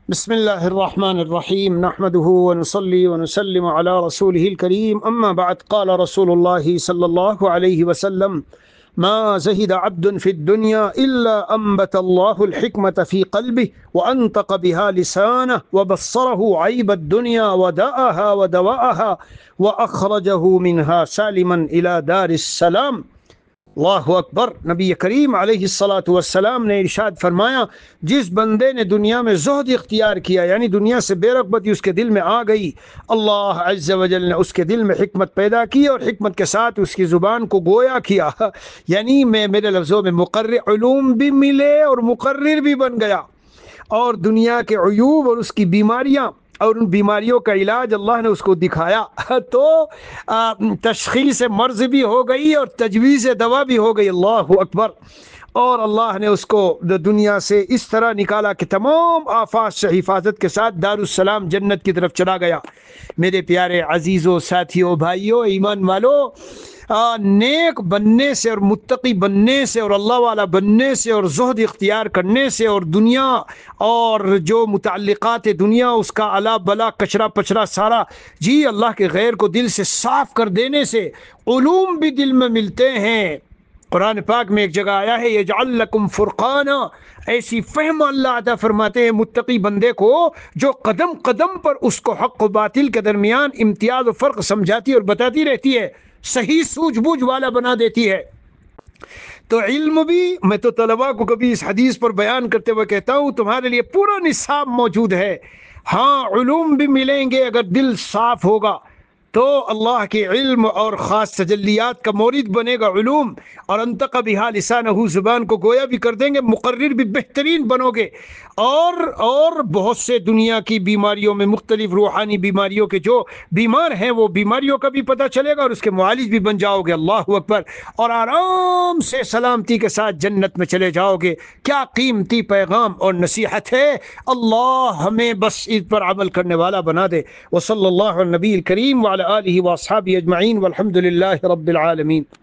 بسم الله الرحمن الرحيم نحمده ونصلي ونسلم على رسوله الكريم أما بعد قال رسول الله صلى الله عليه وسلم ما زهد عبد في الدنيا إلا أنبت الله الحكمة في قلبه وأنطق بها لسانه وبصره عيب الدنيا وداءها ودواءها وأخرجه منها سالما إلى دار السلام۔ اللہ اکبر۔ نبی کریم علیہ الصلاۃ والسلام نے ارشاد فرمایا، جس بندے نے دنیا میں زہد اختیار کیا، یعنی دنیا سے بے رغبتی اس کے دل میں آ گئی، اللہ عز و جل نے اس کے دل میں حکمت پیدا کی اور حکمت کے ساتھ اس کی زبان کو گویا کیا، یعنی میرے لفظوں میں مقرر علوم بھی ملے اور مقرر بھی بن گیا، اور دنیا کے عیوب اور اس کی بیماریاں اور ان بیماریوں کا علاج اللہ نے اس کو دکھایا، تو تشخیص مرض بھی ہو گئی اور تجویز دوا بھی ہو گئی۔ اللہ اکبر۔ اور اللہ نے اس کو دنیا سے اس طرح نکالا کہ تمام آفات سے حفاظت کے ساتھ دارالسلام جنت کی طرف چلا گیا۔ میرے پیارے عزیزوں، ساتھیوں، بھائیوں، ایمان والو، نیک بننے سے اور متقی بننے سے اور اللہ والا بننے سے اور زہد اختیار کرنے سے اور دنیا اور جو متعلقات دنیا اس کا الا بلا کچرا پچرا سارا اللہ کے غیر کو دل سے صاف کر دینے سے علوم بھی دل میں ملتے ہیں۔ قرآن پاک میں ایک جگہ آیا ہے، یجعل لکم فرقانا، ایسی فہم اللہ عطا فرماتے ہیں متقی بندے کو جو قدم قدم پر اس کو حق و باطل کے درمیان امتیاز و فرق سمجھاتی اور بتاتی رہتی ہے، صحیح سوجھ بوجھ والا بنا دیتی ہے۔ تو علم بھی، میں تو طلباء کو کبھی اس حدیث پر بیان کرتے ہوئے کہتا ہوں، تمہارے لیے پورا نصاب موجود ہے۔ ہاں، علوم بھی ملیں گے اگر دل صاف ہوگا تو اللہ کے علم اور خاص تجلیات کا مورد بنے گا علوم، اور انطق بہا لسانہ، زبان کو گویا بھی کر دیں گے، مقرر بھی بہترین بنو گے، اور بہت سے دنیا کی بیماریوں میں مختلف روحانی بیماریوں کے جو بیمار ہیں وہ بیماریوں کا بھی پتہ چلے گا اور اس کے معالج بھی بن جاؤ گے۔ اللہ اکبر۔ اور آرام سے سلامتی کے ساتھ جنت میں چلے جاؤ گے۔ کیا قیمتی پیغام اور نصیحت ہے! اللہ ہمیں بس اس پر عمل کرنے والا بنا دے۔ وصلی اللہ علی نبی الکریم وعلی آلہ واصحابہ اجمعین والحمد للہ رب العالمین۔